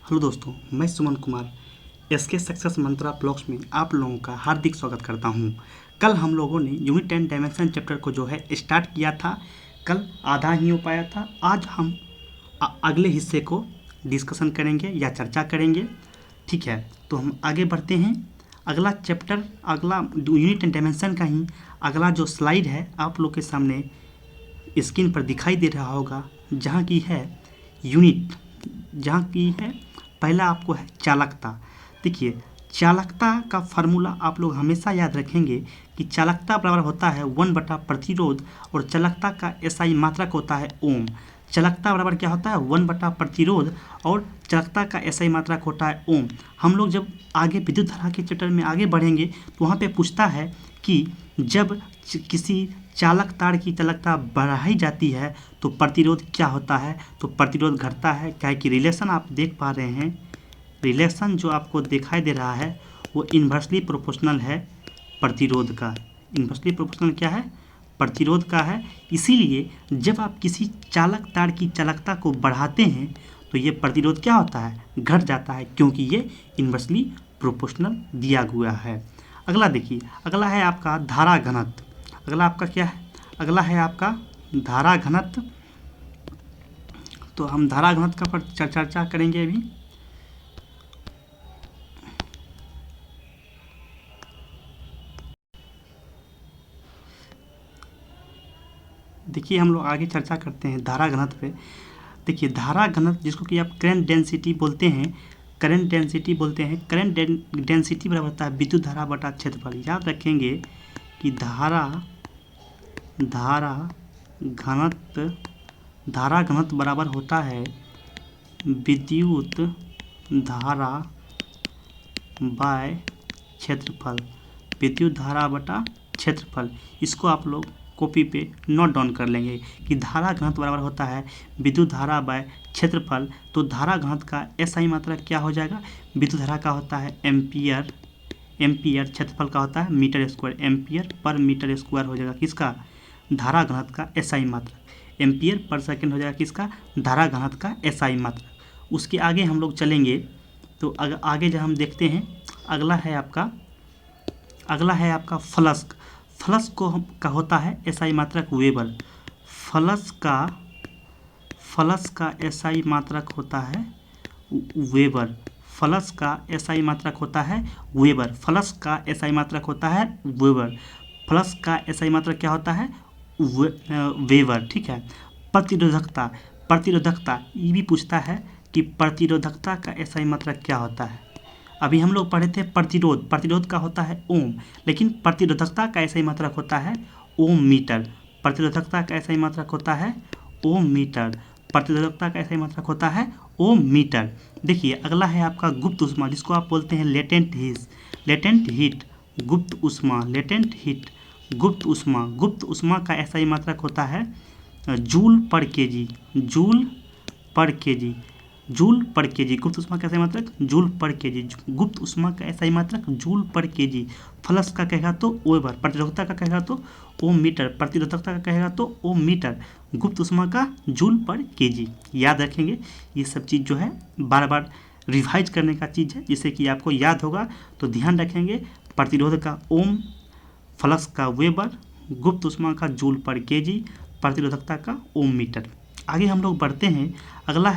Hello दोस्तों, मैं Suman Kumar SK success मंत्रा blogs में आप लोगों का हार्दिक स्वागत करता हूं। कल हम लोगों ने यूनिट 10 डायमेंशन चैप्टर को जो है स्टार्ट किया था। कल आधा ही हो पाया था। आज हम अगले हिस्से को डिस्कशन करेंगे या चर्चा करेंगे। ठीक है, तो हम आगे बढ़ते हैं। अगला चैप्टर, अगला यूनिट 10 डायमेंशन का ही अगला जो स्लाइड है आप लोग के सामने स्क्रीन पर दिखाई दे रहा होगा, जहाँ की है यूनिट, जहाँ की है पहला आपको है चालकता। देखिए, चालकता का फार्मूला आप लोग हमेशा याद रखेंगे कि चालकता बराबर होता है 1 बटा प्रतिरोध, और चालकता का एसआई मात्रक होता है ओम। चालकता बराबर क्या होता है 1 बटा प्रतिरोध, और चालकता का एसआई मात्रक होता है ओम। हम लोग जब आगे विद्युत धारा के चैप्टर में आगे बढ़ेंगे तो वहाँ पे पूछता है कि जब किसी चालक तार की चालकता बढ़ाई जाती है तो प्रतिरोध क्या होता है, तो प्रतिरोध घटता है। क्या है कि रिलेशन आप देख पा रहे हैं, रिलेशन जो आपको दिखाई दे रहा है वो इन्वर्सली प्रोपोर्शनल है प्रतिरोध का। इन्वर्सली प्रोपोर्शनल क्या है, प्रतिरोध का है। इसीलिए जब आप किसी चालक तार की चालकता को बढ़ाते हैं तो ये प्रतिरोध क्या होता है, घट जाता है, क्योंकि ये इन्वर्सली प्रोपोर्शनल दिया हुआ है। अगला देखिए, अगला है आपका धारा घनत्व। अगला आपका क्या है, अगला है आपका धारा घनत्व। तो हम धारा घनत्व का पर चर्चा करेंगे अभी। देखिए, हम लोग आगे चर्चा करते हैं धारा घनत्व पे। देखिए, धारा घनत्व जिसको कि आप करंट डेंसिटी बोलते हैं, करंट डेंसिटी बोलते हैं। करंट डेंसिटी बराबर होता है विद्युत धारा बटा क्षेत्रफल। याद रखेंगे कि धारा घनत्व बराबर होता है विद्युत धारा बाय क्षेत्रफल, विद्युत धारा बटा क्षेत्रफल। इसको आप लोग कॉपी पे नोट डाउन कर लेंगे कि धारा घनत्व बराबर होता है विद्युत धारा बाय क्षेत्रफल। तो धारा घनत्व का एसआई मात्रक क्या हो जाएगा, विद्युत धारा का होता है एम्पियर, क्षेत्रफल का होता है metre square, ampere per metre square हो जाएगा किसका, धारा घनत्व का एसआई मात्रक। एम्पियर पर सेकंड हो जाएगा किसका, धारा घनत्व का एसआई मात्रक। उसके आगे हम लोग चलेंगे तो आगे जब हम देखते हैं, अगला है आपका फ्लक्स। फ्लक्स का होता है एसआई मात्रक वेबर। फ्लक्स का एसआई मात्रक होता है वेबर। फ्लक्स का एसआई मात्रक होता है वेबर। फ्लक्स का एसआई मात्रक होता है वेबर। फ्लक्स का एसआई मात्रक क्या होता है, वेबर। ठीक है। प्रतिरोधकता ये भी पूछता है कि प्रतिरोधकता का एसआई मात्रक क्या होता है। अभी हम लोग पढ़े थे प्रतिरोध का होता है ओम, लेकिन प्रतिरोधकता का एसआई मात्रक होता है ओम मीटर। प्रतिरोधकता का एसआई मात्रक होता है ओम मीटर। प्रतिरोधकता का एसआई मात्रक होता है ओम मीटर। देखिए, अगला है आपका गुप्त ऊष्मा, जिसको आप बोलते हैं लेटेंट हीट, गुप्त ऊष्मा, लेटेंट हीट, गुप्त ऊष्मा का एसआई मात्रक होता है जूल पर केजी, गुप्त ऊष्मा का एसआई मात्रक जूल पर केजी, गुप्त ऊष्मा का एसआई मात्रक जूल पर केजी। फ्लक्स का कहेगा तो वेबर, प्रतिरोधकता का कहेगा तो ओम मीटर, प्रतिरोधकता का कहेगा तो ओम मीटर, गुप्त ऊष्मा का जूल पर केजी। याद रखेंगे, ये सब चीज़ जो है बार बार रिवाइज करने का चीज़ है, जिससे कि आपको याद होगा। तो ध्यान रखेंगे, प्रतिरोध का ओम, फ्लक्स का वेबर, गुप्त ऊष्मा का जूल पर केजी, प्रतिरोधकता का ओम मीटर। आगे हम लोग बढ़ते हैं। अगला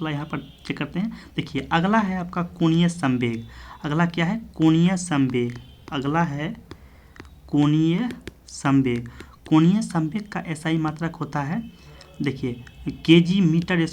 यहाँ पर चेक करते हैं। देखिए, अगला है आपका कोणीय संवेग। अगला क्या है, कोणीय संवेग। अगला है कोणीय संवेग का एसआई मात्रक होता है, देखिए केजी मीटर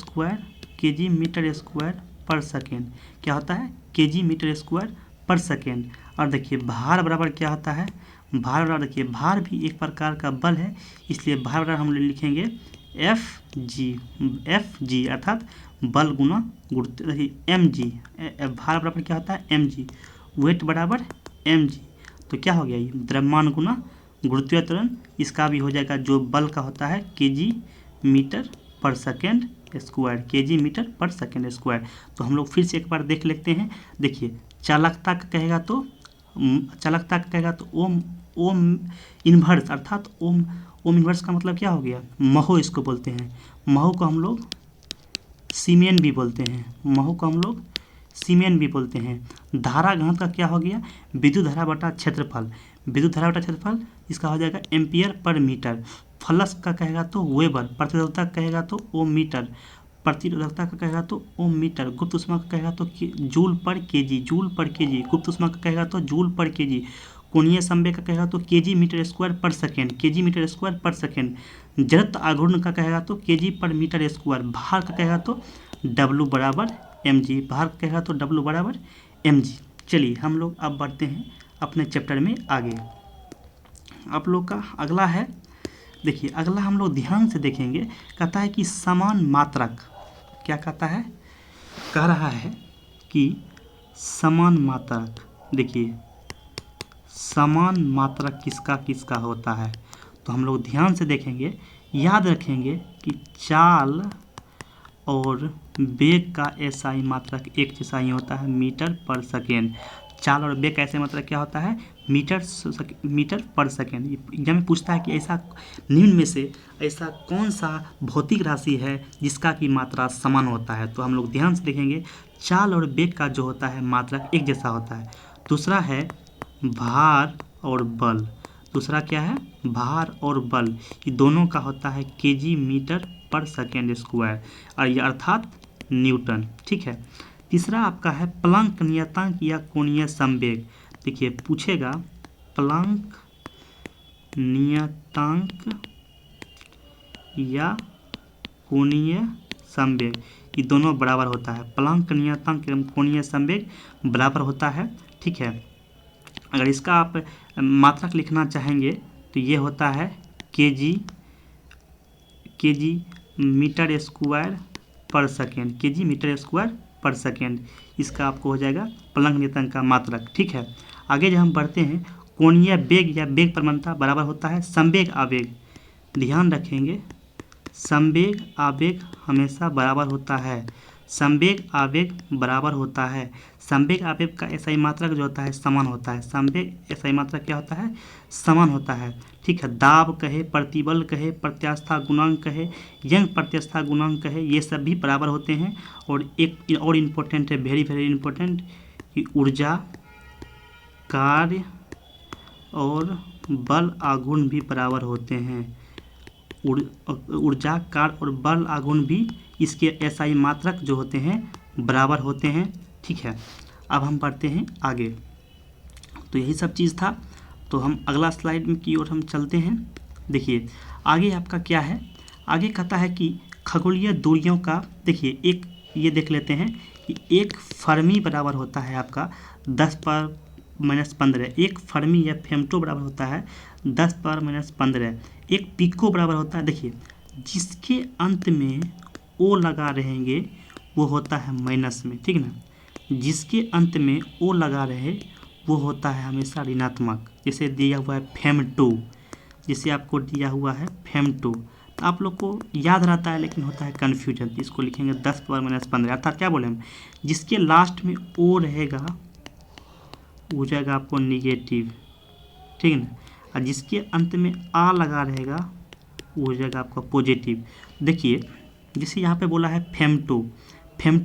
स्क्वायर पर सेकेंड। क्या होता है, केजी मीटर स्क्वायर पर सेकेंड। और देखिए, भार बराबर क्या होता है, भार बराबर, देखिए भार भी एक प्रकार का बल है, इसलिए भार बराबर हम लिखेंगे एफ जी, अर्थात बल गुना गुरुत्व। देखिए एम जी, भार बराबर क्या होता है एम जी, वेट बराबर एम जी। तो क्या हो गया, ये द्रव्यमान गुना गुरुत्वीय त्वरण, इसका भी हो जाएगा जो बल का होता है केजी मीटर पर सेकेंड स्क्वायर। तो हम लोग फिर से एक बार देख लेते हैं। देखिए, चालकता का कहेगा तो ओम इन्वर्स, अर्थात ओम इन्वर्स का मतलब क्या हो गया, महो इसको बोलते हैं। महो को हम लोग सीमेन भी बोलते हैं, महो को हम लोग सीमेन भी बोलते हैं। धारा घनत्व का क्या हो गया, विद्युत धारा बटा क्षेत्रफल। विद्युत धारा बटा क्षेत्रफल इसका हो जाएगा एम्पियर पर मीटर। फ्लक्स का कहेगा तो वेबर, प्रतिरोधकता का कहेगा तो ओम मीटर, प्रतिरोधकता का कहेगा तो ओम मीटर, गुप्त ऊष्मा का कहेगा तो जूल पर केजी, जूल पर केजी, गुप्त ऊष्मा का कहेगा तो जूल पर केजी, कोणीय संवेग का कहेगा तो केजी मीटर स्क्वायर पर सेकेंड, केजी मीटर स्क्वायर पर सेकेंड, जड़त्व आघूर्ण का कहेगा तो केजी पर मीटर स्क्वायर, भार का कहेगा तो डब्लू बराबर एम जी, भार का कहेगा तो डब्लू बराबर एम जी। चलिए हम लोग अब बढ़ते हैं अपने चैप्टर में आगे। आप लोग का अगला है, देखिए अगला हम लोग ध्यान से देखेंगे। कहता है कि समान मात्रक, क्या कहता है, कह रहा है कि समान मात्रक, देखिए समान मात्रक किसका किसका होता है, तो हम लोग ध्यान से देखेंगे, याद रखेंगे कि चाल और वेग का एसआई मात्रक एक जैसा ही होता है, मीटर पर सेकेंड। चाल और वेग का ऐसे मात्रक क्या होता है, मीटर पर सेकेंड। एग्जाम में पूछता है कि ऐसा निम्न में से ऐसा कौन सा भौतिक राशि है जिसका की मात्रा समान होता है, तो हम लोग ध्यान से देखेंगे। चाल और वेग का जो होता है मात्रक एक जैसा होता है। दूसरा है भार और बल, दूसरा क्या है, भार और बल, ये दोनों का होता है केजी मीटर पर सेकेंड स्क्वायर, और ये अर्थात न्यूटन, ठीक है। तीसरा आपका है प्लैंक नियतांक या कोणीय संवेग। देखिए पूछेगा प्लैंक नियतांक या कोणीय संवेग, ये दोनों बराबर होता है। प्लैंक नियतांक एवं कोणीय संवेग बराबर होता है, ठीक है। अगर इसका आप मात्रक लिखना चाहेंगे तो ये होता है केजी मीटर स्क्वायर पर सेकेंड, केजी मीटर स्क्वायर पर सेकेंड, इसका आपको हो जाएगा प्लैंक नियतांक का मात्रक, ठीक है। आगे जब हम बढ़ते हैं, कोणीय वेग या वेग प्रवणता बराबर होता है संवेग आवेग। ध्यान रखेंगे, संवेग आवेग हमेशा बराबर होता है, संवेग आवेग बराबर होता है। संवेग आवेग का एसआई मात्रक जो होता है समान होता है, संवेग एसआई मात्रक क्या होता है, समान होता है, ठीक है। दाब कहे, प्रतिबल कहे, प्रत्यास्था गुणांक कहे, यंग प्रत्यास्था गुणांक कहे, ये सब भी बराबर होते हैं। और एक और इम्पोर्टेंट है, वेरी वेरी इम्पोर्टेंट, कि ऊर्जा कार्य और बल आघूर्ण भी बराबर होते हैं। ऊर्जा कार्य और बल आघूर्ण भी इसके एसआई मात्रक जो होते हैं बराबर होते हैं, ठीक है। अब हम बढ़ते हैं आगे, तो यही सब चीज़ था। तो हम अगला स्लाइड में की ओर हम चलते हैं। देखिए आगे आपका क्या है, आगे कहता है कि खगोलीय दूरियों का, देखिए एक ये देख लेते हैं कि एक फर्मी बराबर होता है आपका 10⁻⁻15, एक फर्मी या फेम्टो बराबर होता है 10⁻⁻15, एक पिको बराबर होता है, देखिए जिसके अंत में ओ लगा रहेंगे वो होता है माइनस में, ठीक ना, जिसके अंत में ओ लगा रहे वो होता है हमेशा ऋणात्मक। जैसे दिया हुआ है फेम2, जिसे आपको दिया हुआ है फेम2, तो आप लोग को याद रहता है लेकिन होता है कन्फ्यूजन, इसको लिखेंगे 10⁻⁻15, अर्थात क्या बोले हम, जिसके लास्ट में ओ रहेगा हो जाएगा आपको निगेटिव, ठीक है ना, और जिसके अंत में आ लगा रहेगा वो हो जाएगा आपका पॉजिटिव। देखिए जैसे यहाँ पे बोला है फेम2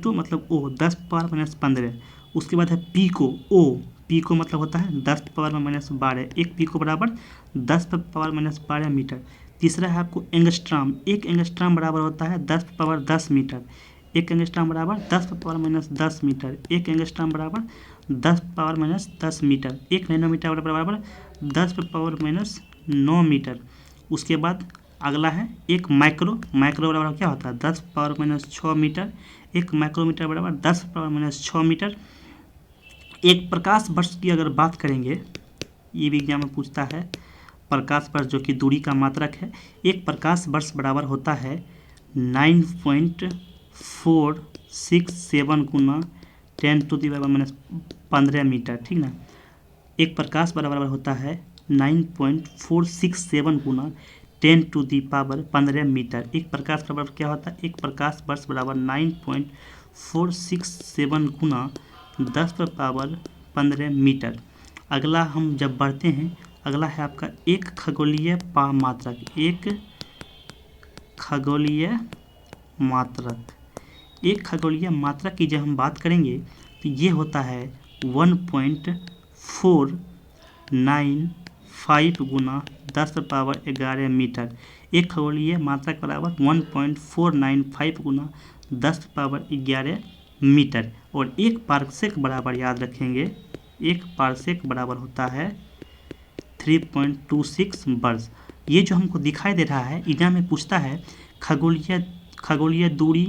मतलब ओ 10⁻⁻15, उसके बाद है पीको, ओ पीको मतलब होता है 10⁻⁻12, एक पीको बराबर 10⁻⁻12 मीटर। तीसरा है आपको एंगस्ट्राम, एक एंगस्ट्राम बराबर होता है 10⁻10 मीटर, एक एंगस्ट्राम बराबर 10⁻10 मीटर, एक एंगस्ट्राम बराबर 10⁻10 मीटर, एक नैनोमीटर बराबर 10⁻9 मीटर। उसके बाद अगला है एक माइक्रो बराबर क्या होता है 10⁻6 मीटर, एक माइक्रोमीटर बराबर 10⁻6 मीटर। एक प्रकाश वर्ष की अगर बात करेंगे, ये भी एग्जाम में पूछता है, प्रकाश वर्ष जो कि दूरी का मात्रक है, एक प्रकाश वर्ष बराबर होता है 9.467 गुना 10⁻⁻15 मीटर, ठीक ना। एक प्रकाश बराबर होता है 9.467 गुना 10⁻15 मीटर। एक प्रकाश बराबर क्या होता है, एक प्रकाश वर्ष बराबर 9.467 गुना 10⁻15 मीटर। अगला हम जब बढ़ते हैं अगला है आपका एक खगोलीय मात्रक। एक खगोलीय मात्रक, एक खगोलीय मात्रक की जब हम बात करेंगे तो ये होता है 1.495 गुना 10⁻11 मीटर। एक खगोलीय मात्रक बराबर 1.495 गुना 10⁻11 मीटर। और एक पारसेक बराबर, याद रखेंगे, एक पारसेक बराबर होता है 3.26 वर्ष। ये जो हमको दिखाई दे रहा है, एग्जाम में पूछता है खगोलीय दूरी,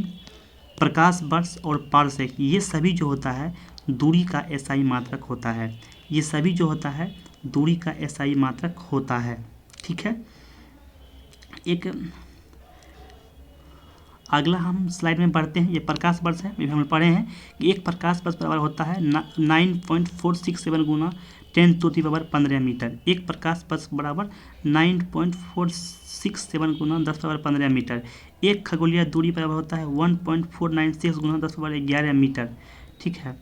प्रकाश वर्ष और पारसेक, ये सभी जो होता है दूरी का एसआई मात्रक होता है। ये सभी जो होता है दूरी का एसआई मात्रक होता है। ठीक है, एक अगला हम स्लाइड में पढ़ते हैं। ये प्रकाश वर्ष है, हम पढ़े हैं कि एक प्रकाश वर्ष बराबर होता है 9.467 गुना 10⁻15 मीटर। एक प्रकाश वर्ष बराबर 9.467 गुना 10⁻15 मीटर। एक खगोलीय दूरी बराबर होता है 1.496 गुना 10⁻11 मीटर। ठीक है,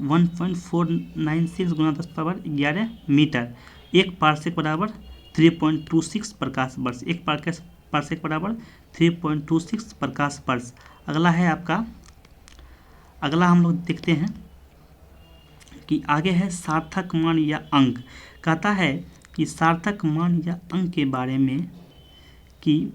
1.496 गुना 10⁻11 मीटर। एक पारसेक बराबर 3.26 प्रकाश वर्ष। एक पारसेक बराबर 3.26 प्रकाश वर्ष। अगला है आपका, अगला हम लोग देखते हैं कि आगे है सार्थक मान या अंक। कहता है कि सार्थक मान या अंक के बारे में कि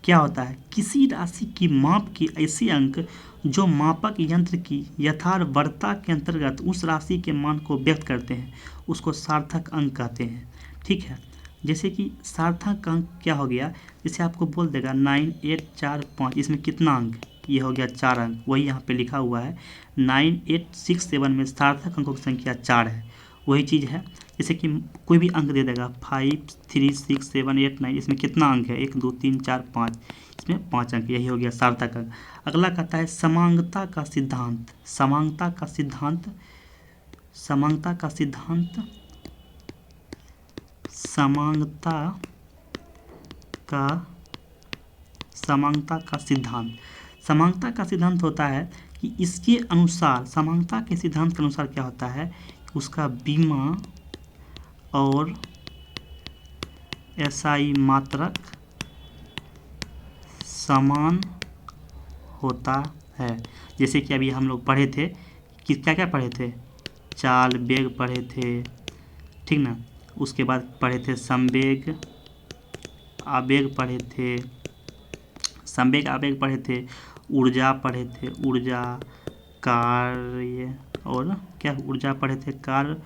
क्या होता है, किसी राशि की माप की ऐसी अंक जो मापक यंत्र की यथार्थता के अंतर्गत उस राशि के मान को व्यक्त करते हैं, उसको सार्थक अंक कहते हैं। ठीक है, जैसे कि सार्थक अंक क्या हो गया, जैसे आपको बोल देगा 9845, इसमें कितना अंक, ये हो गया 4 अंक, वही यहाँ पे लिखा हुआ है 9867 में सार्थक अंकों की संख्या 4 है, वही चीज़ है। जैसे कि कोई भी अंक दे देगा 5 3 6 7 8 9, इसमें कितना अंक है, 1 2 3 4 5, इसमें 5 अंक, यही हो गया सार्थक अंक। अगला कहता है समांगता का सिद्धांत। समांगता का सिद्धांत, समांगता का सिद्धांत, समांगता का सिद्धांत, समांगता का सिद्धांत होता है कि इसके अनुसार, समांगता के सिद्धांत के अनुसार क्या होता है, उसका बीमा और एसआई मात्रक समान होता है। जैसे कि अभी हम लोग पढ़े थे कि क्या क्या पढ़े थे, चाल वेग पढ़े थे, ठीक ना, उसके बाद पढ़े थे संवेग आवेग पढ़े थे, संवेग आवेग पढ़े थे, ऊर्जा पढ़े थे, ऊर्जा कार्य और क्या, ऊर्जा पढ़े थे, कार्य,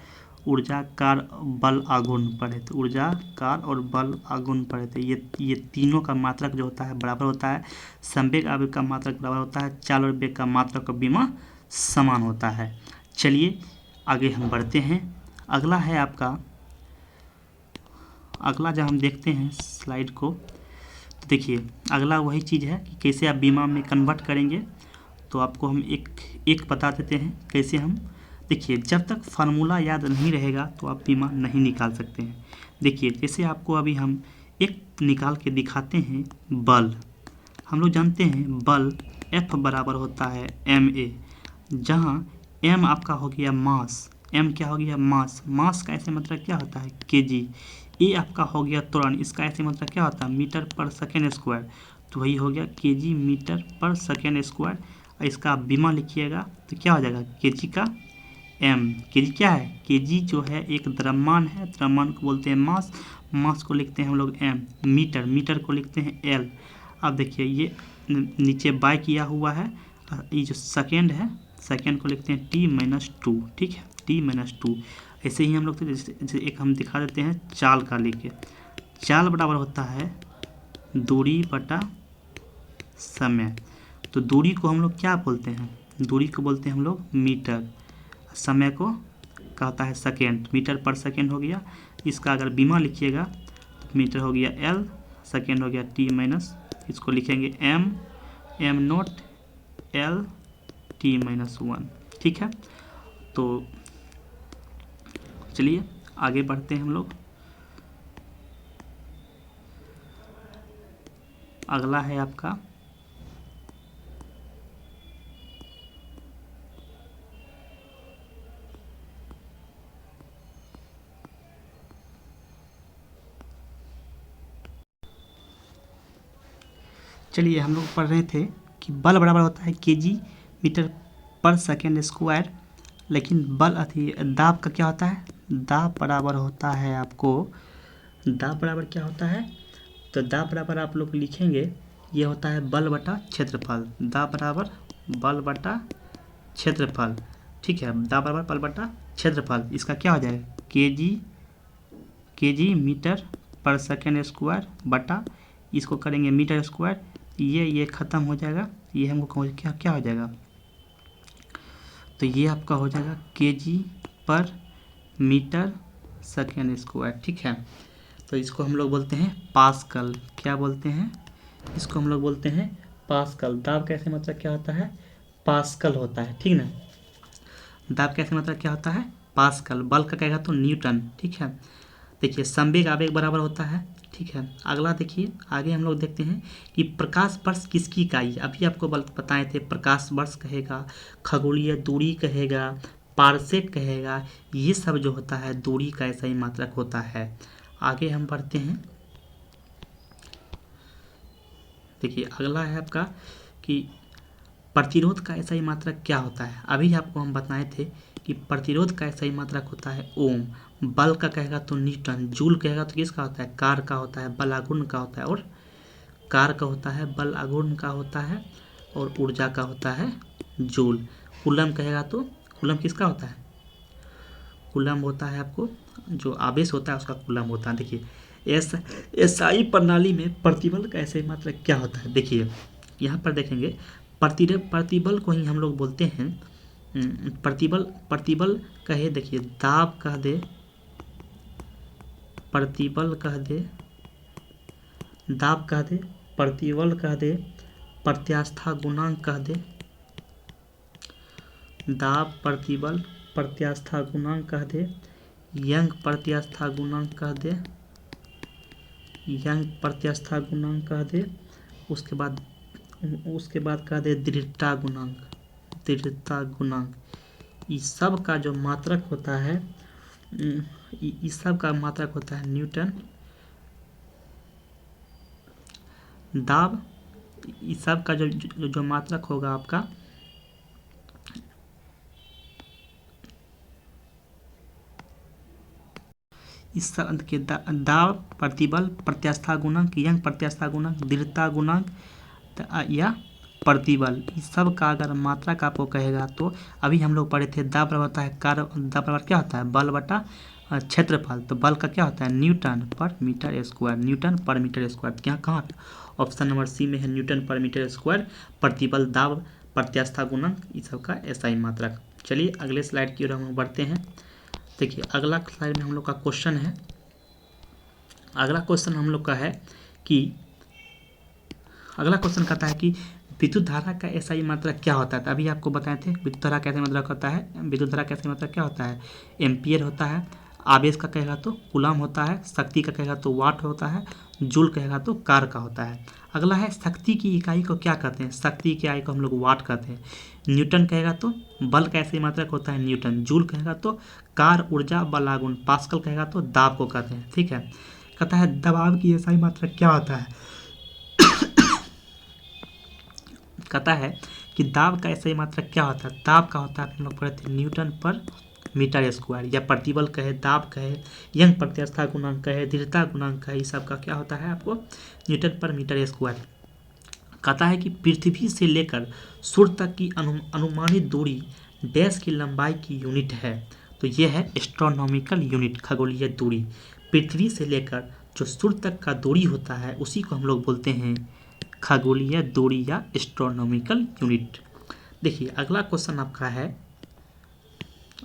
ऊर्जा कार बल आघूर्ण पढ़े थे, ऊर्जा कार और बल आघूर्ण पढ़े थे। ये तीनों का मात्रक जो होता है बराबर होता है, संवेग आवेग का मात्रक बराबर होता है, चाल और वेग का मात्रक और बीमा समान होता है। चलिए आगे हम बढ़ते हैं। अगला है आपका, अगला जब हम देखते हैं स्लाइड को तो देखिए अगला वही चीज़ है कि कैसे आप बीमा में कन्वर्ट करेंगे। तो आपको हम एक बता देते हैं कैसे हम, देखिए जब तक फार्मूला याद नहीं रहेगा तो आप बीमा नहीं निकाल सकते हैं। देखिए जैसे आपको अभी हम एक निकाल के दिखाते हैं, बल, हम लोग जानते हैं बल F बराबर होता है ma, जहाँ m आपका हो गया मास, m क्या हो गया मास, मास का ऐसे मतलब क्या होता है kg, a आपका हो गया त्वरण, इसका ऐसे मतलब क्या होता है मीटर पर सेकेंड स्क्वायर, तो वही हो गया kg मीटर पर सेकेंड स्क्वायर। इसका आप बीमा लिखिएगा तो क्या हो जाएगा kg का m, kg क्या है, kg जो है एक द्रव्यमान है, द्रव्यमान को बोलते हैं मास, मास को लिखते हैं हम लोग m, मीटर, मीटर को लिखते हैं l। अब देखिए ये नीचे बाय किया हुआ है, ये जो सेकेंड है, सेकेंड को लिखते हैं t-2, ठीक है, t-2। ऐसे ही हम लोग जैसे एक हम दिखा देते हैं चाल का लेके, चाल बराबर होता है दूरी बटा समय। तो दूरी को हम लोग क्या बोलते हैं, दूरी को बोलते हैं हम लोग मीटर, समय को कहता है सेकेंड, मीटर पर सेकेंड हो गया। इसका अगर बीमा लिखिएगा तो मीटर हो गया l, सेकेंड हो गया t-, इसको लिखेंगे m नॉट l t-1, ठीक है। तो चलिए आगे बढ़ते हैं हम लोग। अगला है आपका चलिए हम लोग पढ़ रहे थे कि बल बराबर होता है केजी मीटर पर सेकेंड स्क्वायर, लेकिन दाब का क्या होता है, दाब बराबर होता है आपको, दाब बराबर क्या होता है, तो दाब बराबर आप लोग लिखेंगे ये होता है बल बटा क्षेत्रफल, दाब बराबर बल बटा क्षेत्रफल। ठीक है, दाब बराबर बल बटा क्षेत्रफल, इसका क्या हो जाएगा केजी मीटर पर सेकेंड स्क्वायर बटा, इसको करेंगे मीटर स्क्वायर, ये ख़त्म हो जाएगा, ये हमको क्या हो जाएगा, तो ये आपका हो जाएगा केजी पर मीटर सेकेंड स्क्वायर। ठीक है, तो इसको हम लोग बोलते हैं पास्कल, क्या बोलते हैं, इसको हम लोग बोलते हैं पास्कल। दाब कैसे मतलब क्या होता है, पास्कल होता है, ठीक ना। दाब कैसे मतलब क्या होता है, पास्कल। बल का कहेगा तो न्यूटन। ठीक है, देखिए संवेग आवेग बराबर होता है। ठीक है, अगला देखिए, आगे हम लोग देखते हैं कि प्रकाश वर्ष किसकी इकाई है। अभी आपको बल बताए थे, प्रकाश वर्ष कहेगा, खगोलीय दूरी कहेगा, पारसेक कहेगा, ये सब जो होता है दूरी का ऐसा ही मात्रक होता है। आगे हम बढ़ते हैं, देखिए अगला है आपका कि प्रतिरोध का ऐसा ही मात्रक क्या होता है। अभी आपको हम बताए थे कि प्रतिरोध का ऐसा ही मात्रक होता है ओम, बल का कहेगा तो न्यूटन, जूल कहेगा तो किसका होता है, कार का होता है, बल आघूर्ण का होता है, और कार का होता है, बल आघूर्ण का होता है, और ऊर्जा का होता है जूल। कूलम कहेगा तो कूलम किसका होता है, कूलम होता है आपको जो आवेश होता है उसका कूलम होता है। देखिए एसआई प्रणाली में प्रतिबल का ऐसे मात्रक क्या होता है। देखिए यहाँ पर देखेंगे प्रतिबल को ही हम लोग बोलते हैं प्रतिबल कहे, देखिए दाब कह दे, प्रतिबल कह दे, दाब कह दे, प्रतिबल कह दे, प्रत्यास्था गुणांक कह दे, दाब प्रतिबल प्रत्यास्था गुणांक कह दे, यंग प्रत्यास्था गुणांक कह दे, यंग प्रत्यास्था गुणांक कह दे, उसके बाद कह दे दृढ़ता गुणांक, दृढ़ता गुणांक। इस सब का जो मात्रक होता है, इस सब का मात्रक होता है न्यूटन। दाब, इस सब का जो मात्रक होगा आपका, इस सब के दाब, प्रतिबल, प्रत्यास्था गुणांक, यंग प्रत्यास्था गुणांक, दृढ़ता गुणांक या प्रतिबल, इस सब का अगर मात्रक आपको कहेगा तो अभी हम लोग पढ़े थे दाब बराबर होता है दाब बराबर क्या होता है, बल बटा क्षेत्रफल। तो बल का क्या होता है न्यूटन पर मीटर स्क्वायर, न्यूटन पर मीटर स्क्वायर। क्या कहाँ, ऑप्शन नंबर सी में है न्यूटन पर मीटर स्क्वायर। प्रतिबल, दाब, प्रत्यास्था गुणांक, इस सब का ऐसा ही मात्रक। चलिए अगले स्लाइड की ओर हम बढ़ते हैं। देखिए अगला स्लाइड में हम लोग का क्वेश्चन है, अगला क्वेश्चन हम लोग का है कि अगला क्वेश्चन कहता है कि विद्युत धारा का एसआई मात्रक क्या होता है। तो अभी आपको बताए थे विद्युत धारा कैसे मात्रक होता है, विद्युत धारा कैसे मात्रक क्या होता है, एम्पियर होता है, आवेश का कहेगा तो कूलम होता है, शक्ति का कहेगा तो वाट होता है, जूल कहेगा तो कार का होता है। अगला है शक्ति की इकाई को क्या कहते हैं, शक्ति की इकाई को हम लोग वाट कहते हैं। न्यूटन कहेगा तो बल का ऐसे मात्रक होता है न्यूटन, जूल कहेगा तो कार, ऊर्जा, बल आघूर्ण, पास्कल कहेगा तो दाब को कहते हैं। ठीक है, कहता है दबाव की एसआई मात्रक क्या होता है, कहता है कि दाब का ऐसा ही मात्रक क्या होता है, दाब का होता है हम लोग पढ़े थे न्यूटन पर मीटर स्क्वायर, या प्रतिबल कहे, दाब कहे, यंग प्रत्यास्था गुणांक कहे, दृढ़ता गुणांक कहे, इस सब का क्या होता है आपको न्यूटन पर मीटर स्क्वायर। कहता है कि पृथ्वी से लेकर सूर्य तक की अनुमानित दूरी डैश की लंबाई की यूनिट है। तो यह है एस्ट्रोनॉमिकल यूनिट, खगोलीय दूरी। पृथ्वी से लेकर जो सूर्य तक का दूरी होता है उसी को हम लोग बोलते हैं खगोलीय दूरी या एस्ट्रोनॉमिकल यूनिट। देखिए अगला क्वेश्चन आपका है,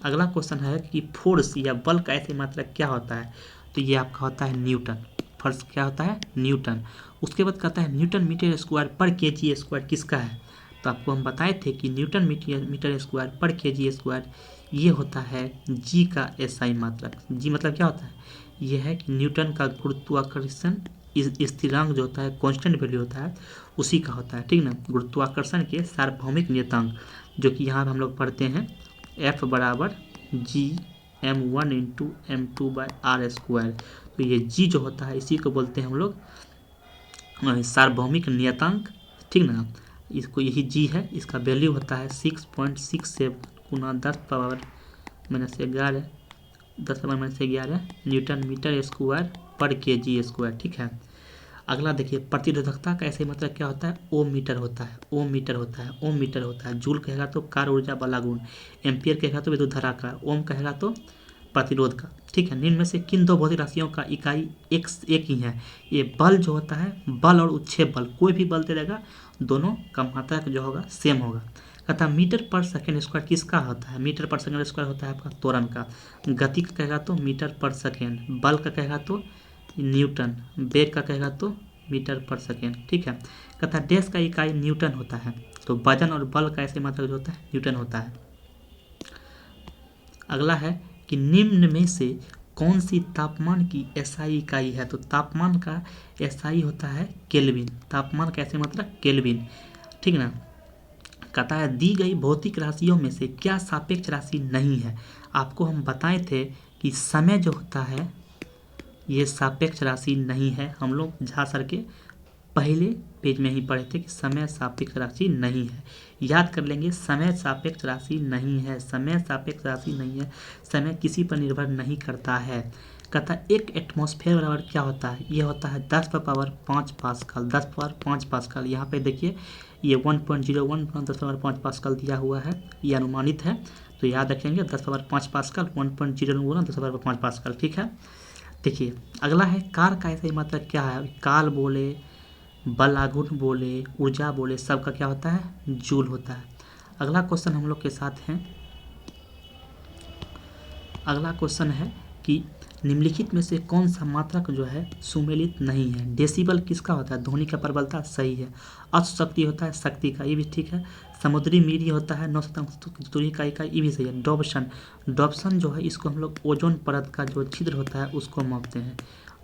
अगला क्वेश्चन है कि फोर्स या बल का ऐसे मात्रक क्या होता है। तो ये आपका होता है न्यूटन, फोर्स क्या होता है न्यूटन। उसके बाद कहता है न्यूटन मीटर स्क्वायर पर केजी स्क्वायर किसका है। तो आपको हम बताए थे कि न्यूटन मीटर स्क्वायर पर केजी स्क्वायर ये होता है जी का एसआई मात्रक। जी मतलब क्या होता है, ये है कि न्यूटन का गुरुत्वाकर्षण स्थिरांक जो होता है, कांस्टेंट वैल्यू होता है, उसी का होता है। ठीक ना, गुरुत्वाकर्षण के सार्वभौमिक नियतांक जो कि यहाँ हम लोग पढ़ते हैं F बराबर G m1 into m2 by r square. तो ये जी जो होता है इसी को बोलते हैं हम लोग सार्वभौमिक नियतांक ठीक ना। इसको यही जी है, इसका वैल्यू होता है 6.67 गुना 10⁻⁻11 10⁻⁻11 न्यूटन मीटर स्क्वायर पर केजी स्क्वायर। ठीक है। अगला देखिए, प्रतिरोधकता का ऐसे मतलब क्या होता है, ओम मीटर होता है, ओम मीटर होता है, ओम मीटर होता है। जूल कहेगा तो कार्य ऊर्जा बला गुण, एम्पियर कहेगा तो विद्युत धारा का, ओम कहेगा तो प्रतिरोध का। ठीक है। निम्न में से किन दो भौतिक राशियों का इकाई एक ही है। ये बल जो होता है, बल और उत्क्षेप बल, कोई भी बल दे देगा, दोनों का मात्रक जो होगा सेम होगा। कहता मीटर पर सेकेंड स्क्वायर किसका होता है, मीटर पर सेकेंड स्क्वायर होता है आपका त्वरण का। गति का कहेगा तो मीटर पर सेकेंड, बल का कहेगा तो न्यूटन, वेग का कहेगा तो मीटर पर सेकेंड। ठीक है। कहता डैश का इकाई न्यूटन होता है, तो वजन और बल का ऐसे मात्रक जो होता है न्यूटन होता है। अगला है कि निम्न में से कौन सी तापमान की एसआई इकाई है, तो तापमान का एसआई होता है केल्विन, तापमान का ऐसे मतलब केल्विन। ठीक ना। कहता है दी गई भौतिक राशियों में से क्या सापेक्ष राशि नहीं है। आपको हम बताए थे कि समय जो होता है ये सापेक्ष राशि नहीं है। हम लोग झा सर के पहले पेज में ही पढ़े थे कि समय सापेक्ष राशि नहीं है। याद कर लेंगे, समय सापेक्ष राशि नहीं है, समय सापेक्ष राशि नहीं है, समय किसी पर निर्भर नहीं करता है। कहता है एक एटमॉस्फेयर बराबर क्या होता है, ये होता है 10⁻5 पास्कल, 10⁻5 पास्कल। यहाँ पे देखिए ये 1.01 10⁻5 पास्कल दिया हुआ है, ये अनुमानित है, तो याद रखेंगे 10⁻5 पास्कल 1.01 10⁻5 पास्कल। ठीक है। देखिए अगला है कार का ऐसे मतलब क्या है, काल बोले, बल आघूर्ण बोले, ऊर्जा बोले, सबका क्या होता है, जूल होता है। अगला क्वेश्चन हम लोग के साथ हैं, अगला क्वेश्चन है कि निम्नलिखित में से कौन सा मात्रक जो है सुमेलित नहीं है। डेसिबल किसका होता है, ध्वनि का प्रबलता, सही है। अश्व शक्ति होता है शक्ति का, ये भी ठीक है। समुद्री मीरी होता है 9 दूरी का इकाई, ये भी सही है। डॉप्सन, डॉप्सन जो है इसको हम लोग ओजोन परत का जो छिद्र होता है उसको मापते हैं।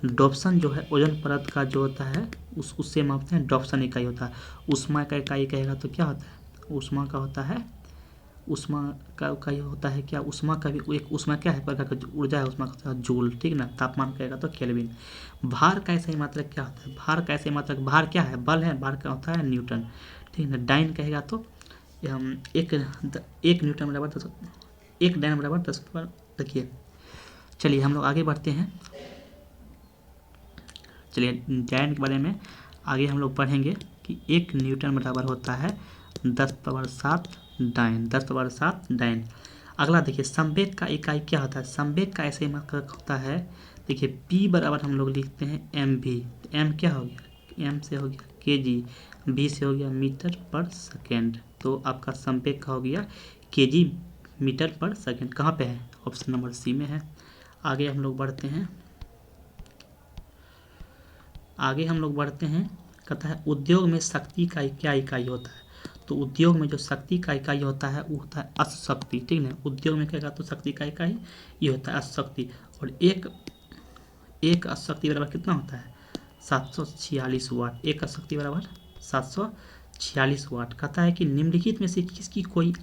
डॉप्सन जो है ओजोन परत का जो होता है उससे मापते हैं, डॉप्सन इकाई होता है। ऊष्मा का इकाई कहेगा तो क्या होता है, ऊष्मा का होता है, ऊष्मा का इकाई होता है क्या, ऊष्मा का भी एक ऊष्मा क्या है, प्रकार का ऊर्जा है, ऊष्मा का जूल। ठीक ना। तापमान कहेगा तो केल्विन। भार का ऐसा ही मात्रक क्या होता है, भार का ऐसे मात्रक, भार क्या है, बल है, भार का होता है न्यूटन। ठीक है। डाइन कहेगा तो एक न्यूटन बराबर 10, एक डाइन बराबर 10 पर। देखिए चलिए हम लोग आगे बढ़ते हैं। चलिए डाइन के बारे में आगे हम लोग पढ़ेंगे कि 1 न्यूटन बराबर होता है 10⁻7 डाइन, 10⁻7 डाइन। अगला देखिए संवेग का इकाई क्या होता है, संवेग का ऐसे मात्रक होता है, देखिए P बराबर हम लोग लिखते हैं mv, m क्या हो गया, m से हो गया kg, v से हो गया मीटर पर सेकेंड, तो आपका संवेग का हो गया kg मीटर पर सेकेंड। कहाँ पे है, ऑप्शन नंबर सी में है। आगे हम लोग बढ़ते हैं, आगे हम लोग बढ़ते हैं। कहता है उद्योग में शक्ति का क्या इकाई होता है, तो उद्योग में जो शक्ति का इकाई होता है वो होता है अश्वशक्ति। ठीक है। उद्योग में कहेगा तो शक्ति का इकाई ये होता है अश्वशक्ति। और एक अश्वशक्ति बराबर कितना होता है, 746 वाट, एक अश्वशक्ति बराबर 746 वाट। कहता है कि निम्नलिखित में से किसकी कोई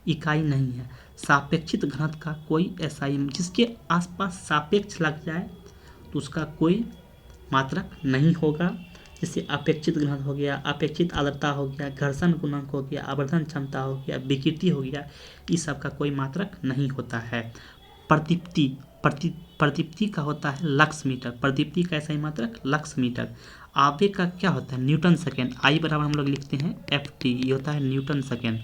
इकाई नहीं है। सापेक्षित घनत्व का कोई एसआई, जिसके आसपास सापेक्ष लग जाए तो उसका कोई मात्रक नहीं होगा। जैसे अपेक्षित घनत्व हो गया, अपेक्षित आर्द्रता हो गया, घर्षण गुणांक हो गया, आवर्धन क्षमता हो गया, विकृति हो गया, इस सब का कोई मात्रक नहीं होता है। प्रदीप्ति का होता है लक्स मीटर, प्रदीप्ति का ऐसा ही मात्रक लक्स मीटर। आवेग का क्या होता है, न्यूटन सेकेंड, आई बराबर हम लोग लिखते हैं ft, ये होता है न्यूटन सेकेंड।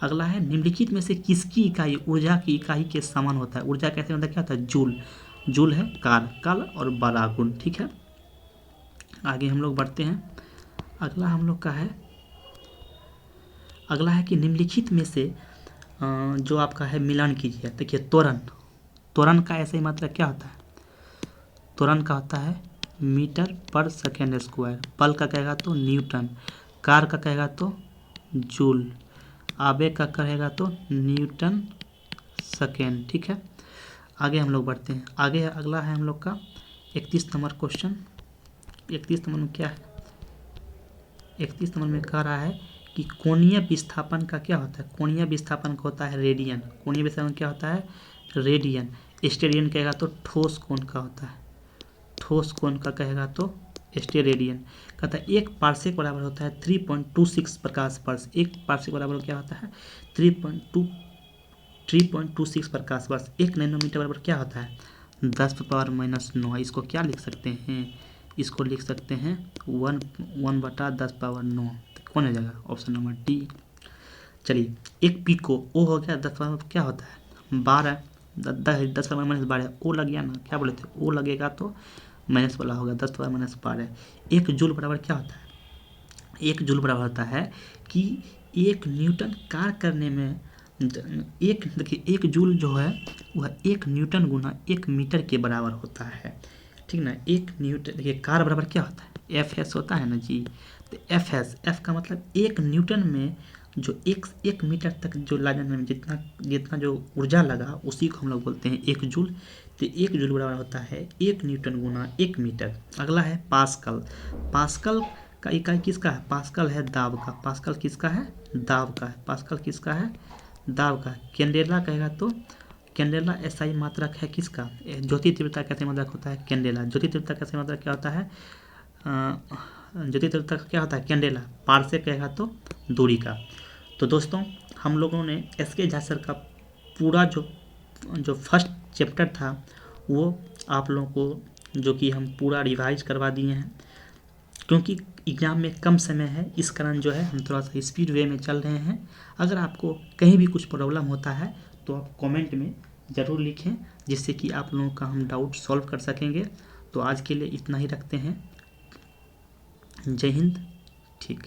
अगला है निम्नलिखित में से किसकी इकाई ऊर्जा की इकाई के समान होता है, ऊर्जा कैसे मतलब क्या होता है, जूल, जूल है काल और बलागुण। ठीक है। आगे हम लोग बढ़ते हैं। अगला हम लोग का है, अगला है कि निम्नलिखित में से जो आपका है मिलान कीजिए। देखिए त्वरण, त्वरण का ऐसे ही मात्रक क्या होता है, त्वरण का होता है मीटर पर सेकेंड स्क्वायर। बल का कहेगा तो न्यूटन, कार का कहेगा तो जूल, आवेग का कहेगा तो न्यूटन सेकेंड। ठीक है। आगे हम लोग बढ़ते हैं। आगे अगला है हम लोग का 31 नंबर क्वेश्चन। 31 नंबर में क्या है, 31 नंबर में कह रहा है कि कोणीय विस्थापन का क्या होता है, कोणीय विस्थापन का होता है रेडियन, कोणीय विस्थापन क्या होता है, रेडियन। स्टेडियन कहेगा तो ठोस कोण का होता है, ठोस कोण का कहेगा तो स्टेरेडियन। कहता है 1 पार्सेक बराबर होता है 3.26 प्रकाश वर्ष। 1 पार्सेक बराबर क्या होता है 3.26 प्रकाश वर्ष। 1 नैनोमीटर बराबर क्या होता है 10⁻⁻9। इसको क्या लिख सकते हैं, इसको लिख सकते हैं 1/10⁻9। तो कौन हो जाएगा ऑप्शन नंबर डी। चलिए 1 पिको ओ हो गया 10 क्या होता है 12, 10⁻⁻12 ओ लग गया ना, क्या बोले थे ओ लगेगा तो माइनस वाला होगा 10⁻12। 1 जूल बराबर क्या होता है 1 जूल बराबर होता है कि 1 न्यूटन कार्य करने में देखिए 1 जूल जो है वह 1 न्यूटन गुना 1 मीटर के बराबर होता है, ठीक ना। 1 न्यूटन देखिए कार्य बराबर क्या होता है एफ एस होता है ना जी। तो एफ एस, एफ का मतलब 1 न्यूटन में जो 1 मीटर तक जो ला जाने में जितना जो ऊर्जा लगा उसी को हम लोग बोलते हैं 1 जूल। तो 1 जूल बराबर होता है 1 न्यूटन गुना 1 मीटर। अगला है पास्कल। पास्कल का इकाई किसका है पास्कल है दाब का। पास्कल किसका है दाब का है। पास्कल किसका है दाब का। कैंडेला कहेगा तो कैंडेला एसआई मात्रक है किसका ज्योति तीव्रता का SI मात्रक होता है कैंडेला। ज्योति तीव्रता का SI मात्रक क्या होता है ज्योति तीव्रता क्या होता है कैंडेला। पार्सेक कहेगा तो दूरी का। तो दोस्तों हम लोगों ने एसके झा सर का पूरा जो फर्स्ट चैप्टर था वो आप लोगों को जो कि हम पूरा रिवाइज करवा दिए हैं, क्योंकि एग्ज़ाम में कम समय है इस कारण जो है हम थोड़ा सा स्पीड वे में चल रहे हैं। अगर आपको कहीं भी कुछ प्रॉब्लम होता है तो आप कमेंट में ज़रूर लिखें, जिससे कि आप लोगों का हम डाउट सॉल्व कर सकेंगे। तो आज के लिए इतना ही रखते हैं। जय हिंद। ठीक।